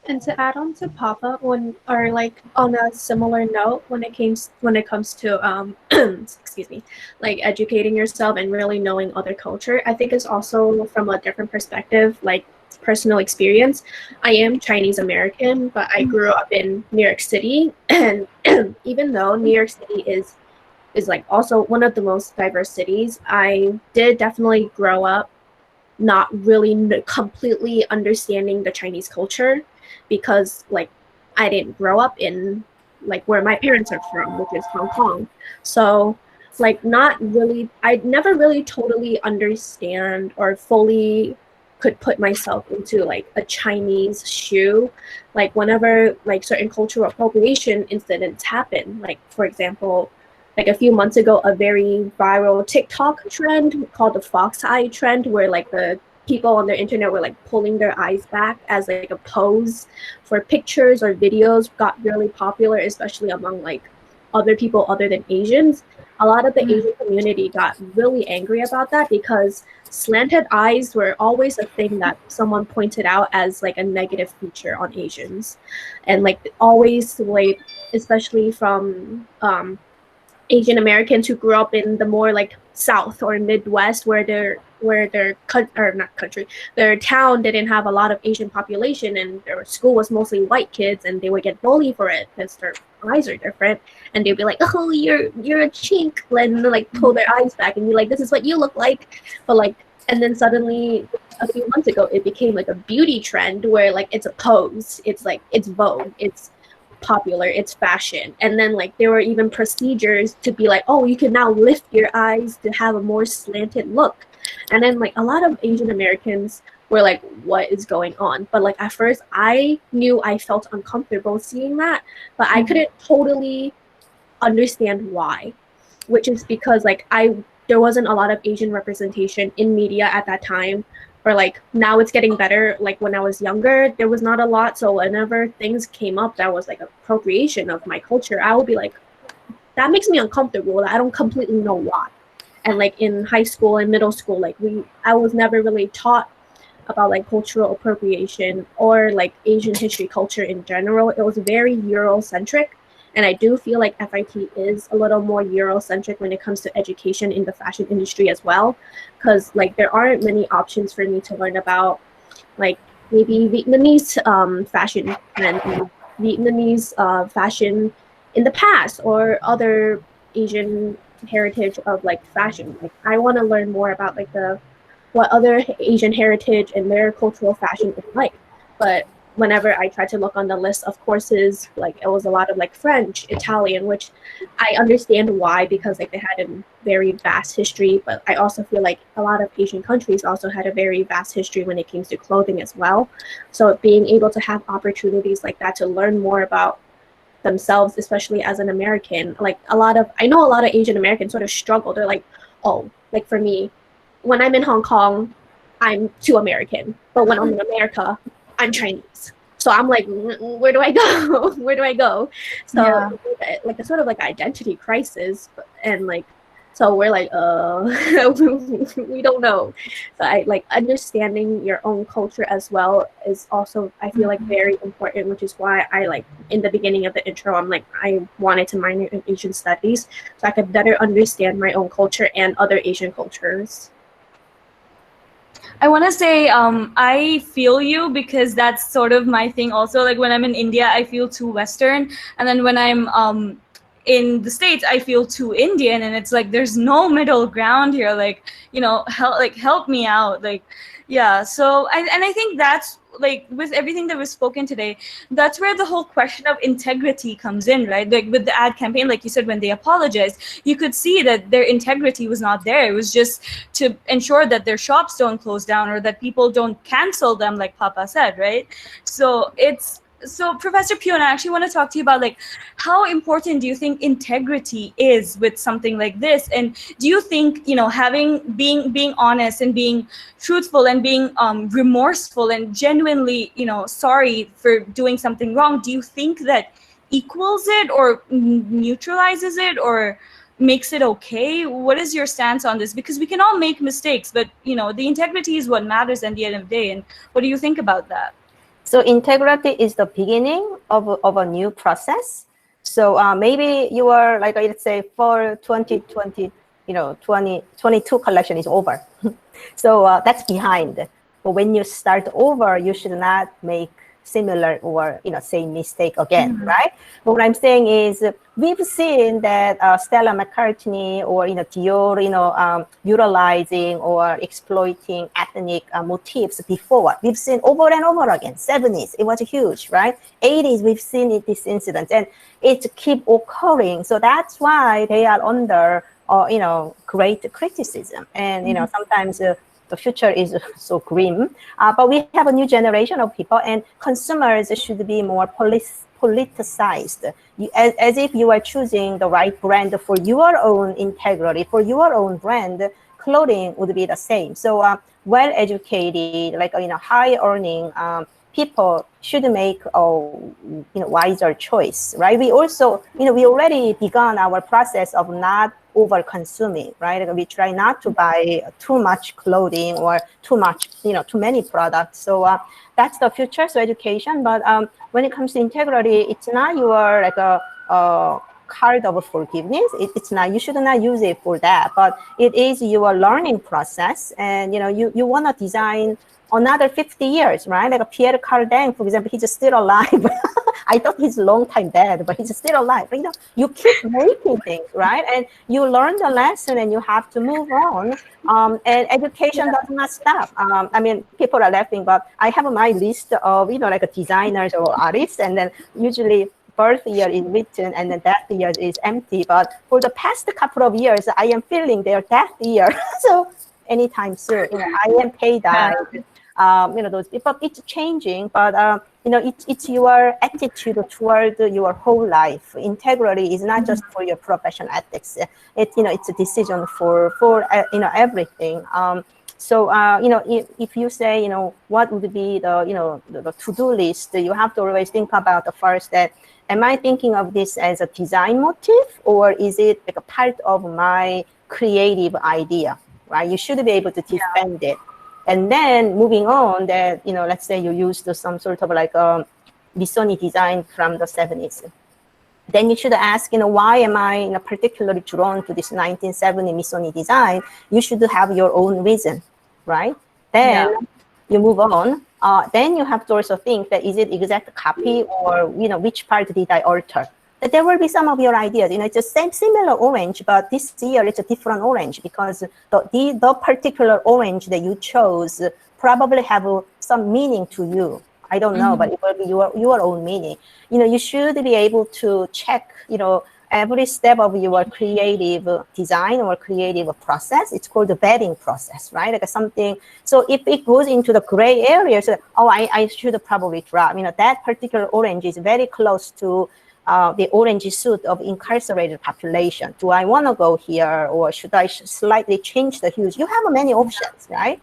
And to add on to Papa, or like on a similar note, when it comes to excuse me, like educating yourself and really knowing other culture, I think it's also from a different perspective, like personal experience. I am Chinese American, but I grew up in New York City, and even though New York City is like also one of the most diverse cities, I did definitely grow up not really completely understanding the Chinese culture, because like I didn't grow up in like where my parents are from, which is Hong Kong. So like not really, I never really totally understand or fully could put myself into like a Chinese shoe. Like whenever like certain cultural appropriation incidents happen, like for example, like a few months ago, a very viral TikTok trend called the fox eye trend, where like the people on the internet were like pulling their eyes back as like a pose for pictures or videos, got really popular, especially among like other people other than Asians. A lot of the Asian community got really angry about that, because slanted eyes were always a thing that someone pointed out as like a negative feature on Asians. And like always, like especially from Asian Americans who grew up in the more like South or Midwest, where their their town didn't have a lot of Asian population, and their school was mostly white kids, and they would get bullied for it because their eyes are different, and they'd be like, "Oh, you're a chink," and like pull their eyes back and be like, "This is what you look like," but like, and then suddenly a few months ago, it became like a beauty trend where like it's a pose, it's like it's Vogue, it's popular, it's fashion. And then like there were even procedures to be like, oh, you can now lift your eyes to have a more slanted look. And then like a lot of Asian Americans were like, what is going on? But like at first I knew I felt uncomfortable seeing that, but I couldn't totally understand why, which is because like there wasn't a lot of Asian representation in media at that time. Or like now it's getting better. Like when I was younger, there was not a lot. So whenever things came up that was like appropriation of my culture, I would be like, that makes me uncomfortable. I don't completely know why. And like in high school and middle school, like I was never really taught about like cultural appropriation or like Asian history culture in general. It was very Eurocentric. And I do feel like FIT is a little more Eurocentric when it comes to education in the fashion industry as well, because like there aren't many options for me to learn about like maybe Vietnamese fashion and Vietnamese fashion in the past, or other Asian heritage of like fashion. Like I want to learn more about like what other Asian heritage and their cultural fashion is like. But whenever I tried to look on the list of courses, like it was a lot of like French, Italian, which I understand why, because like they had a very vast history, but I also feel like a lot of Asian countries also had a very vast history when it came to clothing as well. So being able to have opportunities like that to learn more about themselves, especially as an American, like I know a lot of Asian Americans sort of struggle. They're like, oh, like for me, when I'm in Hong Kong, I'm too American, but when I'm in America, I'm Chinese. So I'm like, where do I go? Where do I go? So yeah. Like a sort of like identity crisis, and like, so we're like, we don't know. So I like understanding your own culture as well is also, I feel like very important, which is why I like in the beginning of the intro, I'm like, I wanted to minor in Asian studies so I could better understand my own culture and other Asian cultures. I want to say I feel you, because that's sort of my thing also. Like when I'm in India, I feel too Western, and then when I'm in the States, I feel too Indian, and it's like there's no middle ground here. Like, you know, help me out. Like, yeah. So I think that's like with everything that was spoken today, that's where the whole question of integrity comes in, right? Like with the ad campaign, like you said, when they apologized, you could see that their integrity was not there. It was just to ensure that their shops don't close down or that people don't cancel them, like Papa said, right? So it's so Professor Pune, I actually want to talk to you about like how important do you think integrity is with something like this, and do you think, you know, having being honest and being truthful and being remorseful and genuinely, you know, sorry for doing something wrong, do you think that equals it or neutralizes it or makes it okay? What is your stance on this? Because we can all make mistakes, but you know, the integrity is what matters at the end of the day. And what do you think about that? So integrity is the beginning of a new process. So maybe you are like, let's say for 2020, you know, 2022 collection is over. So that's behind. But when you start over, you should not make similar or, you know, same mistake again, right? But what I'm saying is we've seen that Stella McCartney or, you know, Dior, you know, utilizing or exploiting ethnic motifs before. We've seen over and over again. 70s, it was huge, right? 80s, we've seen this incident, and it keep occurring. So that's why they are under, you know, great criticism. And, you know, sometimes the future is so grim, but we have a new generation of people, and consumers should be more politicized, as if you are choosing the right brand for your own integrity, for your own brand. Clothing would be the same. So well-educated, like, you know, high-earning people should make a, you know, wiser choice, right? We also, you know, we already begun our process of not over-consuming, right? We try not to buy too much clothing or too much, you know, too many products. So that's the future, so education. But when it comes to integrity, it's not your like a card of forgiveness. It's not, you should not use it for that, but it is your learning process. And, you know, you want to design another 50 years, right? Like a Pierre Cardin, for example, he's still alive. I thought he's a long time dead, but he's still alive. But, you know, you keep making things, right? And you learn the lesson and you have to move on. And education does not stop. I mean, people are laughing, but I have my list of, you know, like designers or artists, and then usually birth year is written and the death year is empty. But for the past couple of years, I am feeling their death year. So anytime soon, you know, I am paid died. You know, those people, it's changing, but you know, it's your attitude toward your whole life. Integrity is not just for your professional ethics. It's, you know, it's a decision for you know, everything. So you know, if you say, you know, what would be the, you know, the to-do list, you have to always think about the first that, am I thinking of this as a design motif, or is it like a part of my creative idea, right? You should be able to defend it. And then moving on, that, you know, let's say you used some sort of like Missoni design from the 70s. Then you should ask, you know, why am I, you know, particularly drawn to this 1970 Missoni design? You should have your own reason, right? Then you move on. Then you have to also think that, is it exact copy, or, you know, which part did I alter? That there will be some of your ideas, you know, it's the same similar orange, but this year it's a different orange because the particular orange that you chose probably have some meaning to you. I don't know, but it will be your own meaning. You know, you should be able to check, you know, every step of your creative design or creative process. It's called the vetting process, right? Like something. So if it goes into the gray areas, oh, I should probably drop. You know, that particular orange is very close to the orange suit of incarcerated population. Do I want to go here, or should I slightly change the hues? You have many options, right?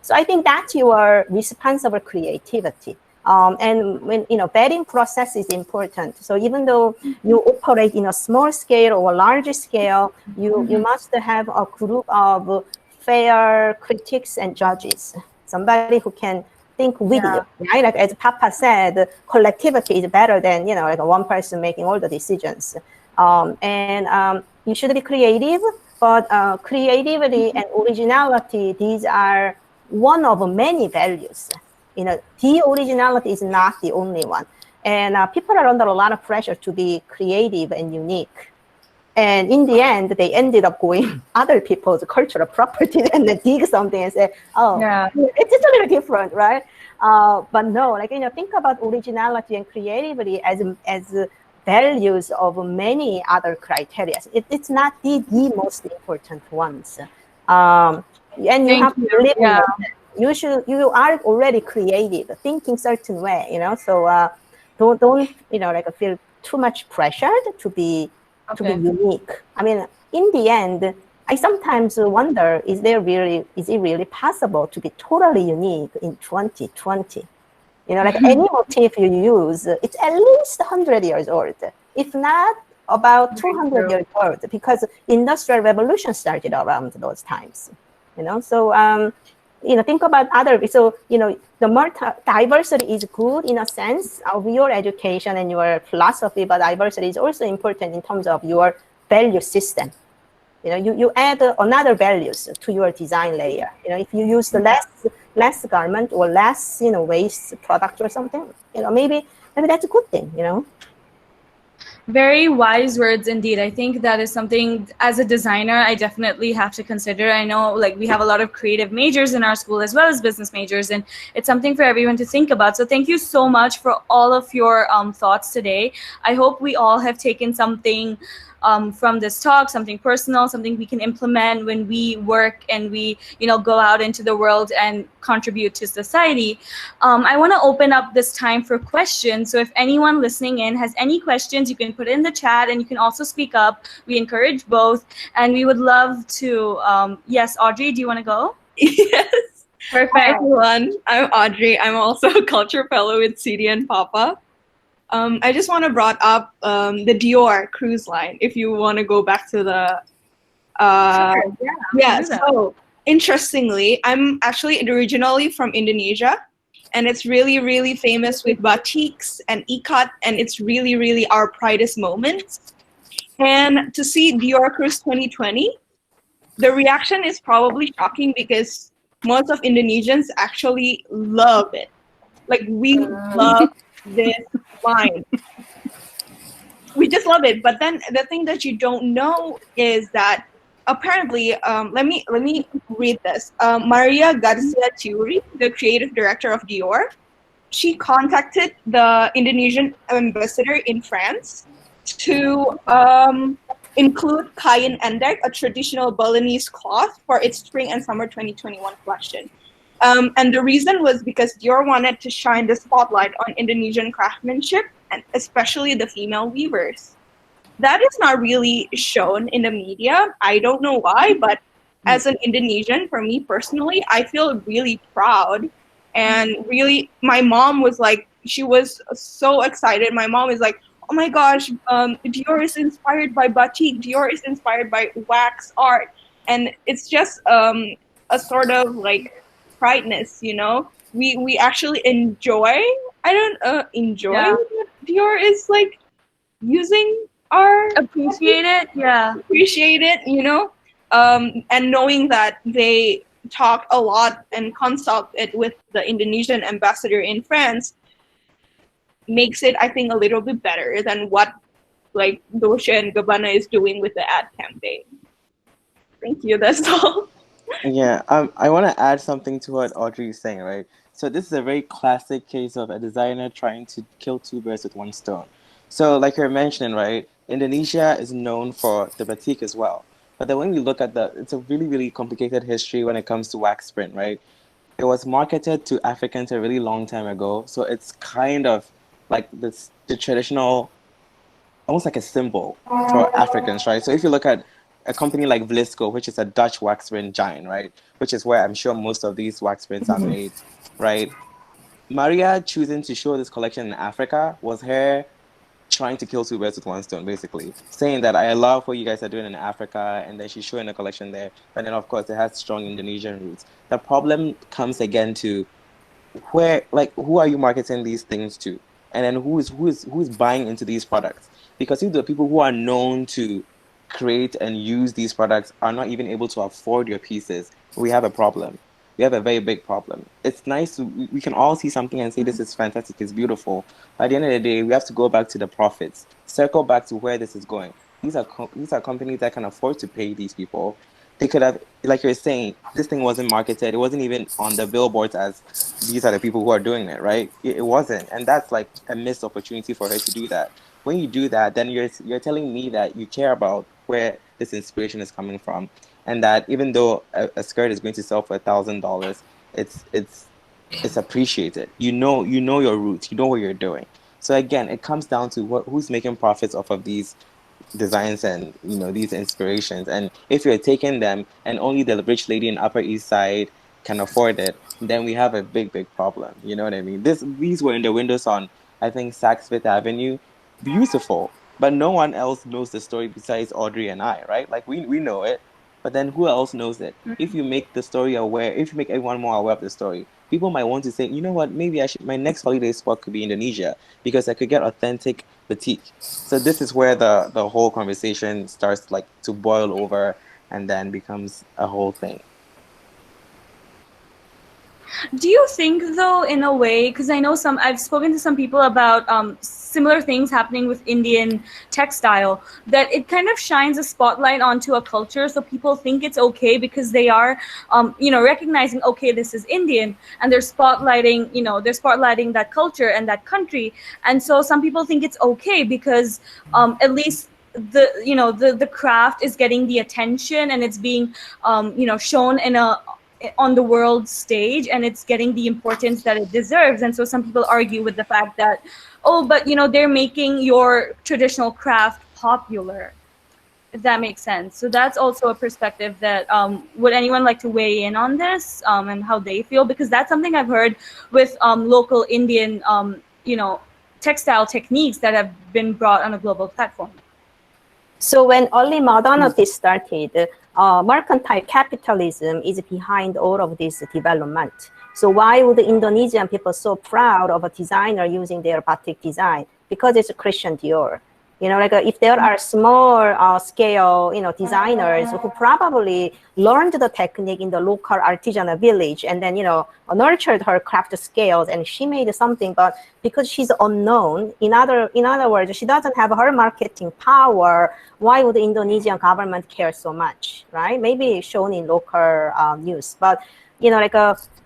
So I think that's your responsible creativity. And when, you know, vetting process is important. So even though you operate in a small scale or a large scale, you must have a group of fair critics and judges, somebody who can think with you, right? Like as Papa said, collectivity is better than, you know, like one person making all the decisions. And you should be creative, but creativity and originality, these are one of many values. You know, the originality is not the only one. And people are under a lot of pressure to be creative and unique. And in the end, they ended up going other people's cultural property and then dig something and say, oh, it's just a little different, right? But no, like, you know, think about originality and creativity as values of many other criteria. It's not the most important ones. And you have to live in it. You are already creative, thinking certain way, you know. So don't like feel too much pressured to be unique. I mean, in the end, I sometimes wonder, is it really possible to be totally unique in 2020? Like any motif you use, it's at least 100 years old, if not about 200 years old, because Industrial Revolution started around those times. So think about so the more diversity is good in a sense of your education and your philosophy, but diversity is also important in terms of your value system. You add another values to your design layer. If you use the less garment or less waste product or something, maybe that's a good thing. Very wise words indeed. I think that is something as a designer I definitely have to consider. I know we have a lot of creative majors in our school as well as business majors, and it's something for everyone to think about. So thank you so much for all of your thoughts today. I hope we all have taken something from this talk, something personal, something we can implement when we work and we go out into the world and contribute to society. I want to open up this time for questions. So if anyone listening in has any questions, you can put it in the chat, and you can also speak up. We encourage both, and we would love to. Yes, Audrey, do you want to go? Yes. Perfect. Hi, everyone. I'm Audrey. I'm also a culture fellow with CD and Papa. I just want to brought up the Dior cruise line, if you want to go back to the... Sure, yeah, so interestingly, I'm actually originally from Indonesia, and it's really, really famous with batiks and ikat, and it's really, really our proudest moments. And to see Dior Cruise 2020, the reaction is probably shocking because most of Indonesians actually love it. We love this line. We just love it. But then the thing that you don't know is that apparently, let me read this. Maria Garcia Chiuri, the creative director of Dior, she contacted the Indonesian ambassador in France to include kain endek, a traditional Balinese cloth, for its spring and summer 2021 collection. And the reason was because Dior wanted to shine the spotlight on Indonesian craftsmanship, and especially the female weavers. That is not really shown in the media. I don't know why, but as an Indonesian, for me personally, I feel really proud. And really, my mom was she was so excited. My mom is like, oh my gosh, Dior is inspired by batik. Dior is inspired by wax art. And it's just a sort of prideness, we actually enjoy. I don't enjoy. Yeah. Dior is using our appreciate it. And knowing that they talk a lot and consult it with the Indonesian ambassador in France makes it, I think, a little bit better than what Dolce and Gabbana is doing with the ad campaign. Thank you. That's all. Yeah, I want to add something to what Audrey is saying, right? So this is a very classic case of a designer trying to kill two birds with one stone. So like you're mentioning, right, Indonesia is known for the batik as well. But then when we look at it's a really, really complicated history when it comes to wax print, right? It was marketed to Africans a really long time ago. So it's kind of like the traditional, almost like a symbol for Africans, right? So if you look at a company like Vlisco, which is a Dutch wax print giant, right? Which is where I'm sure most of these wax prints are made, right? Maria choosing to show this collection in Africa was her trying to kill two birds with one stone, basically. Saying that I love what you guys are doing in Africa, and then she's showing a collection there. But then, of course, it has strong Indonesian roots. The problem comes again to who are you marketing these things to? And then who's buying into these products? Because if the people who are known to create and use these products are not even able to afford your pieces, we have a problem. We have a very big problem. It's nice we can all see something and say this is fantastic, it's beautiful. But at the end of the day, we have to go back to the profits, circle back to where this is going. These are companies that can afford to pay these people. They could have, like you're saying, this thing wasn't marketed. It wasn't even on the billboards as these are the people who are doing it, right? It wasn't, and that's like a missed opportunity for her to do that. When you do that, then you're telling me that you care about where this inspiration is coming from, and that even though a skirt is going to sell for $1,000, it's appreciated. You know your roots. You know what you're doing. So again, it comes down to who's making profits off of these designs and these inspirations. And if you're taking them and only the rich lady in Upper East Side can afford it, then we have a big problem. You know what I mean? These were in the windows on, I think, Saks Fifth Avenue. Beautiful, but no one else knows the story besides Audrey and I, right? Like we know it, but then who else knows it? If you make the story aware, if you make everyone more aware of the story, people might want to say, you know what, maybe my next holiday spot could be Indonesia because I could get authentic batik. So this is where the whole conversation starts like to boil over and then becomes a whole thing. Do you think, though, in a way, because I know I've spoken to some people about similar things happening with Indian textile, that it kind of shines a spotlight onto a culture, so people think it's okay because they are, recognizing, okay, this is Indian, and they're spotlighting that culture and that country, and so some people think it's okay because at least the craft is getting the attention and it's being shown on the world stage, and it's getting the importance that it deserves. And so some people argue with the fact that, but they're making your traditional craft popular, if that makes sense. So that's also a perspective that would anyone like to weigh in on this and how they feel, because that's something I've heard with local Indian textile techniques that have been brought on a global platform. So when early modernity started, mercantile capitalism is behind all of this development. So why would the Indonesian people so proud of a designer using their batik design? Because it's a Christian Dior. Like if there are small scale, designers who probably learned the technique in the local artisanal village and then, nurtured her craft skills and she made something, but because she's unknown, in other words, she doesn't have her marketing power, why would the Indonesian government care so much, right? Maybe shown in local news, but,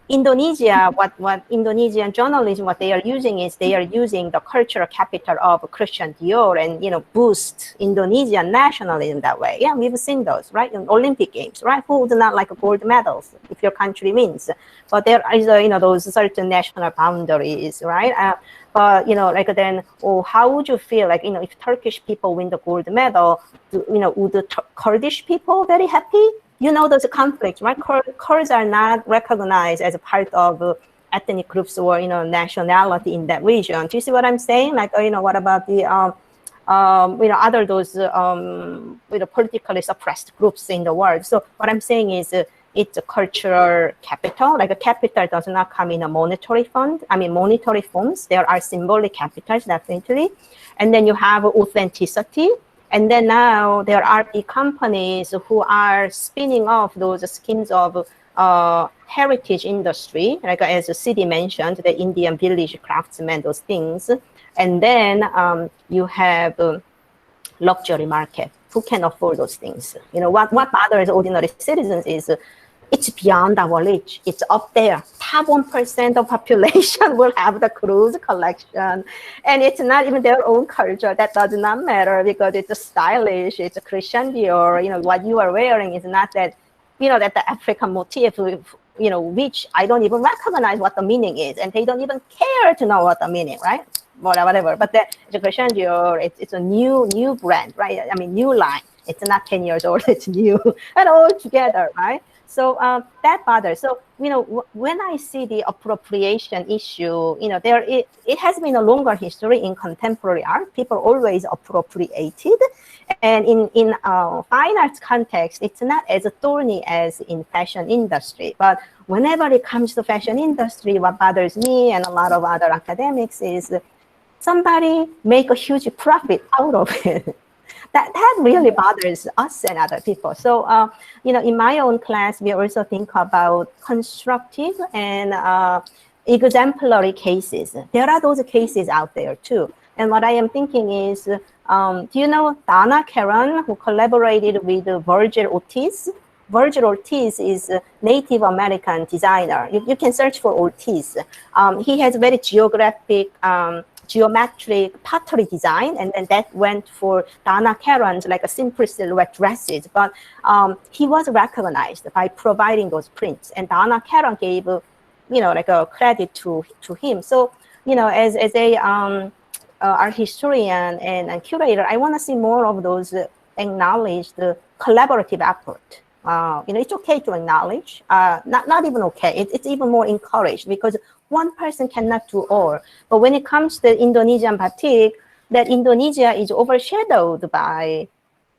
Indonesia, what Indonesian journalism, what they are using is they are using the cultural capital of Christian Dior and, boost Indonesian nationalism that way. Yeah, we've seen those, right? In Olympic Games, right? Who would not like gold medals if your country wins? But there is, those certain national boundaries, right? But, then, how would you feel like, if Turkish people win the gold medal, would the Kurdish people very happy? There's a conflict, right? Kurds are not recognized as a part of ethnic groups or, nationality in that region. Do you see what I'm saying? Like, what about the, other those, politically suppressed groups in the world? So what I'm saying is it's a cultural capital. Like a capital does not come in a monetary forms. There are symbolic capitals, definitely. And then you have authenticity. And then now there are the companies who are spinning off those schemes of heritage industry, like as the city mentioned, the Indian village craftsmen, those things. And then you have luxury market. Who can afford those things? What bothers ordinary citizens is it's beyond our reach. It's up there. Top 1% of population will have the cruise collection. And it's not even their own culture. That does not matter because it's stylish. It's a Christian Dior. What you are wearing is not that, that the African motif, which I don't even recognize what the meaning is. And they don't even care to know what the meaning, right? Whatever. But the Christian Dior, it's a new brand, right? I mean, new line. It's not 10 years old. It's new and all together, right? So that bothers. So, when I see the appropriation issue, it has been a longer history in contemporary art. People always appropriated. And in fine arts context, it's not as thorny as in fashion industry. But whenever it comes to fashion industry, what bothers me and a lot of other academics is somebody make a huge profit out of it. That really bothers us and other people. So, in my own class, we also think about constructive and exemplary cases. There are those cases out there too. And what I am thinking is, do you know Donna Karan, who collaborated with Virgil Ortiz? Virgil Ortiz is a Native American designer. You can search for Ortiz. He has very geometric pottery design, and then that went for Donna Karan's like a simple silhouette dresses. But he was recognized by providing those prints, and Donna Karan gave, like a credit to him. So, as a art historian and curator, I want to see more of those acknowledge the collaborative effort. It's okay to acknowledge, not even okay, it's even more encouraged, because one person cannot do all. But when it comes to Indonesian batik, that Indonesia is overshadowed by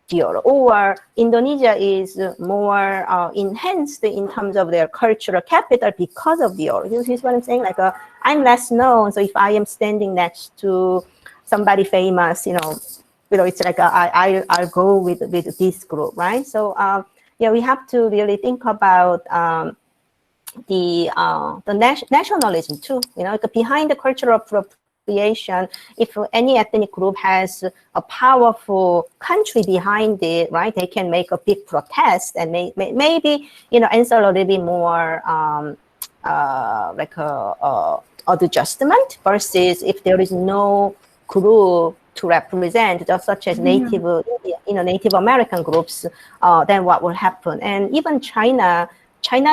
Dior, or Indonesia is more enhanced in terms of their cultural capital because of Dior. You see what I'm saying? Like, I'm less known, so if I am standing next to somebody famous, it's like I'll go with this group, right? So yeah, we have to really think about the nationalism too. Behind the cultural appropriation, if any ethnic group has a powerful country behind it, right, they can make a big protest and maybe answer a little bit more like a adjustment, versus if there is no group to represent, just such as Native American groups, then what will happen? And even China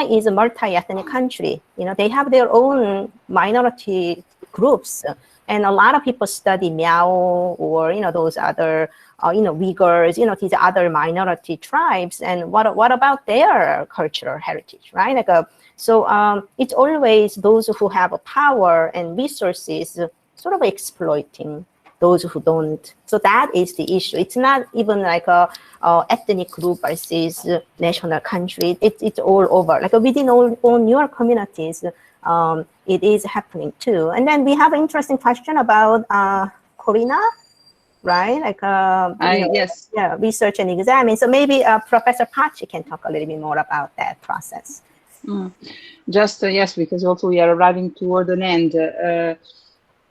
is a multi-ethnic country. They have their own minority groups, and a lot of people study Miao or those other Uyghurs, these other minority tribes, and what about their cultural heritage, right? So it's always those who have a power and resources sort of exploiting those who don't. So that is the issue. It's not even like a ethnic group versus national country. It's all over. Like within all your communities, it is happening too. And then we have an interesting question about Corina, right? Like yes, yeah, research and examine. So maybe Professor Pachi can talk a little bit more about that process. Just yes, because also we are arriving toward an end.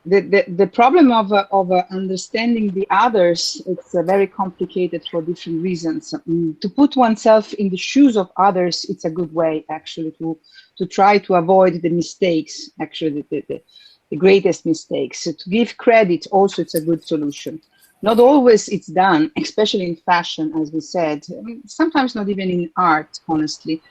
The problem of understanding the others, it's very complicated for different reasons. To put oneself in the shoes of others, it's a good way actually to try to avoid the mistakes, actually the greatest mistakes. So to give credit also, it's a good solution. Not always it's done, especially in fashion, as we said. Sometimes not even in art, honestly.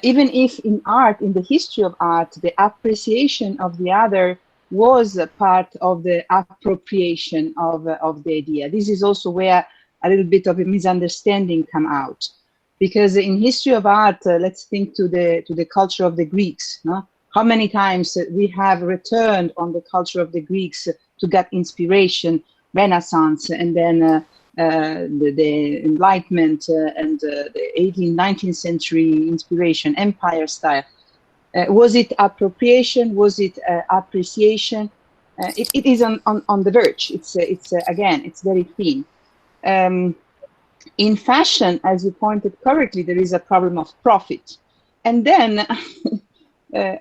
Even if in art, in the history of art, the appreciation of the other was a part of the appropriation of the idea. This is also where a little bit of a misunderstanding come out, because in history of art, let's think to the culture of the Greeks. No? How many times we have returned on the culture of the Greeks to get inspiration, Renaissance, and then the Enlightenment and the 18th, 19th century inspiration, empire style. Was it appropriation? Was it appreciation? It is on the verge. It's again, it's very thin. In fashion, as you pointed correctly, there is a problem of profit. And then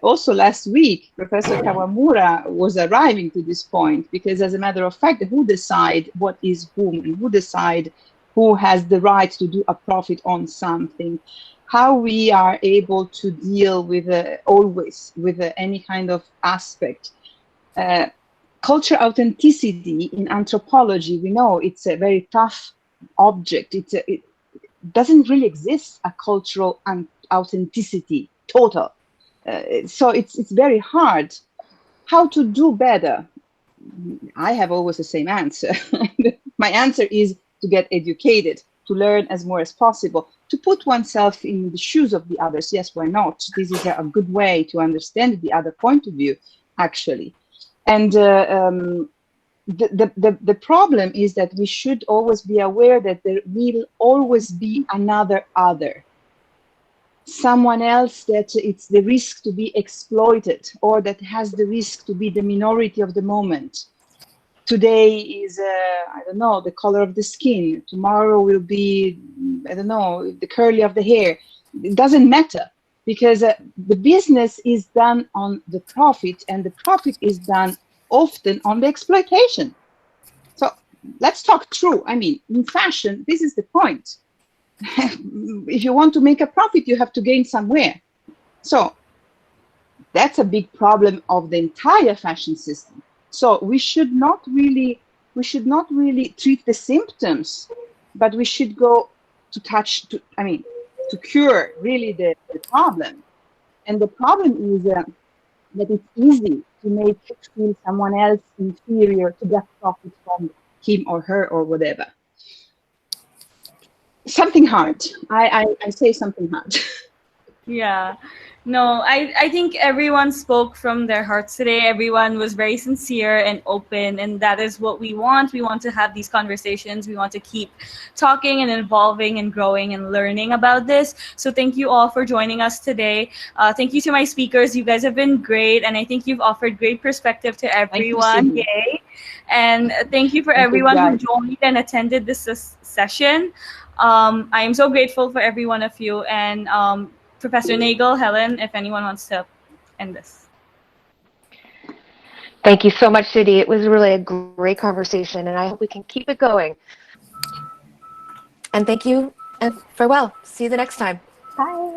also last week, Professor Kawamura was arriving to this point, because as a matter of fact, who decide what is whom, and who decide who has the right to do a profit on something? How we are able to deal with always with any kind of aspect. Culture authenticity in anthropology, we know it's a very tough object. It doesn't really exist a cultural authenticity total. So it's very hard. How to do better? I have always the same answer. My answer is to get educated, to learn as more as possible, to put oneself in the shoes of the others. Yes, why not? This is a good way to understand the other point of view, actually. And the problem is that we should always be aware that there will always be another other. Someone else that it's the risk to be exploited, or that has the risk to be the minority of the moment. Today is, I don't know, the color of the skin. Tomorrow will be, I don't know, the curly of the hair. It doesn't matter, because the business is done on the profit, and the profit is done often on the exploitation. So let's talk true. I mean, in fashion, this is the point. If you want to make a profit, you have to gain somewhere. So that's a big problem of the entire fashion system. So we should not really treat the symptoms, but we should go to to cure really the problem. And the problem is that it's easy to make feel someone else inferior to get profit from him or her or whatever. Something hard. I say something hard. Yeah. No, I think everyone spoke from their hearts today. Everyone was very sincere and open, and that is what we want. We want to have these conversations. We want to keep talking and evolving and growing and learning about this. So thank you all for joining us today. Thank you to my speakers. You guys have been great, and I think you've offered great perspective to everyone. Yay. And thank you for everyone who joined and attended this session. I am so grateful for every one of you, and Professor Nagel, Helen, if anyone wants to end this. Thank you so much, Sudhi. It was really a great conversation, and I hope we can keep it going. And thank you, and farewell. See you the next time. Bye.